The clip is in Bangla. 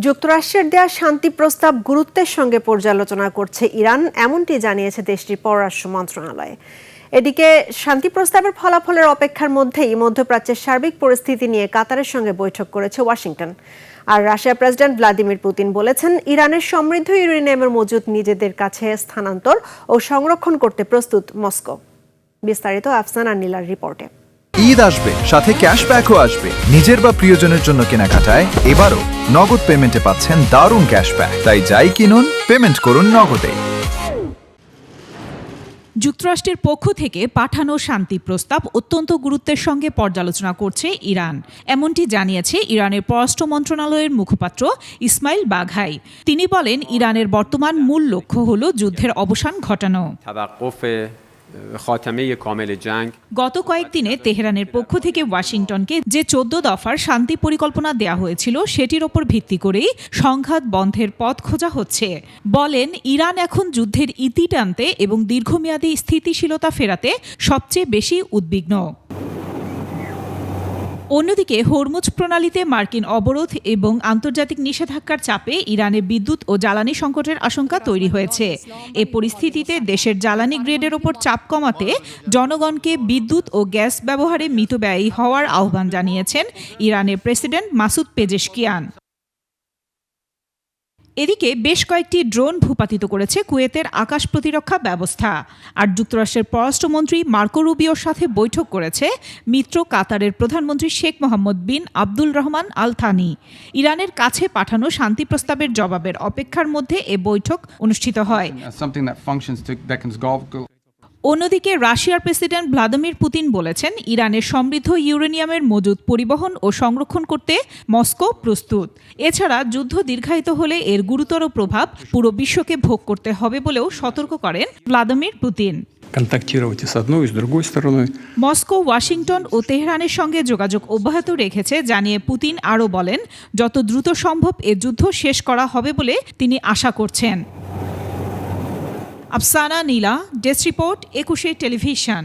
যুক্তরাষ্ট্রের দেয়া শান্তি প্রস্তাব গুরুত্বের সঙ্গে পর্যালোচনা করছে ইরান, এমনটি জানিয়েছে দেশটির পররাষ্ট্র মন্ত্রণালয়। এদিকে শান্তি প্রস্তাবের ফলাফলের অপেক্ষার মধ্যেই মধ্যপ্রাচ্যের সার্বিক পরিস্থিতি নিয়ে কাতারের সঙ্গে বৈঠক করেছে ওয়াশিংটন। আর রাশিয়ার প্রেসিডেন্ট ভ্লাদিমির পুতিন বলেছেন, ইরানের সমৃদ্ধ ইউরেনিয়ামের মজুদ নিজেদের কাছে স্থানান্তর ও সংরক্ষণ করতে প্রস্তুত মস্কো। বিস্তারিত আফসানা নীলার রিপোর্টে। ঈদ আসবে, সাথে ক্যাশব্যাকও আসবে। নিজের বা প্রিয়জনের জন্য কেনাকাটায় এবারও নগদ পেমেন্টে পাচ্ছেন দারুণ ক্যাশব্যাক। তাই যাই কিনুন, পেমেন্ট করুন নগদে। যুক্তরাষ্ট্রের পক্ষ থেকে পাঠানো শান্তি প্রস্তাব অত্যন্ত গুরুত্বের সঙ্গে পর্যালোচনা করছে ইরান, এমনটি জানিয়েছে ইরানের পররাষ্ট্র মন্ত্রণালয়ের মুখপাত্র ইসমাইল বাঘাই। তিনি বলেন, ইরানের বর্তমান মূল লক্ষ্য হল যুদ্ধের অবসান ঘটানো। গত কয়েকদিনে তেহরানের পক্ষ থেকে ওয়াশিংটনকে যে 14 দফার শান্তি পরিকল্পনা দেয়া হয়েছিল, সেটির ওপর ভিত্তি করেই সংঘাত বন্ধের পথ খোঁজা হচ্ছে। বলেন, ইরান এখন যুদ্ধের ইতি টানতে এবং দীর্ঘমেয়াদী স্থিতিশীলতা ফেরাতে সবচেয়ে বেশি উদ্বিগ্ন। অন্যদিকে হরমুজ প্রণালীতে মার্কিন অবরোধ এবং আন্তর্জাতিক নিষেধাজ্ঞার চাপে ইরানে বিদ্যুৎ ও জ্বালানি সংকটের আশঙ্কা তৈরি হয়েছে। এ পরিস্থিতিতে দেশের জ্বালানি গ্রেডের ওপর চাপ কমাতে জনগণকে বিদ্যুৎ ও গ্যাস ব্যবহারে মিতব্যয়ী হওয়ার আহ্বান জানিয়েছেন ইরানের প্রেসিডেন্ট মাসুদ পেজেশকিয়ান। এদিকে বেশ কয়েকটি ড্রোন ভূপাতিত করেছে কুয়েতের আকাশ প্রতিরক্ষা ব্যবস্থা। আর যুক্তরাষ্ট্রের পররাষ্ট্রমন্ত্রী মার্কো রুবিওর সাথে বৈঠক করেছে মিত্র কাতারের প্রধানমন্ত্রী শেখ মোহাম্মদ বিন আব্দুল রহমান আল থানি। ইরানের কাছে পাঠানো শান্তি প্রস্তাবের জবাবের অপেক্ষার মধ্যে এ বৈঠক অনুষ্ঠিত হয়। অন্যদিকে রাশিয়ার প্রেসিডেন্ট ভ্লাদিমির পুতিন বলেছেন, ইরানের সমৃদ্ধ ইউরেনিয়ামের মজুদ পরিবহন ও সংরক্ষণ করতে মস্কো প্রস্তুত। এছাড়া যুদ্ধ দীর্ঘায়িত হলে এর গুরুতর প্রভাব পুরো বিশ্বকে ভোগ করতে হবে বলেও সতর্ক করেন ভ্লাদিমির পুতিন। মস্কো ওয়াশিংটন ও তেহরানের সঙ্গে যোগাযোগ অব্যাহত রেখেছে জানিয়ে পুতিন আরও বলেন, যত দ্রুত সম্ভব এ যুদ্ধ শেষ করা হবে বলে তিনি আশা করছেন। আফসানা নীলা, ডেস্ক রিপোর্ট, 21 টেলিভিশন।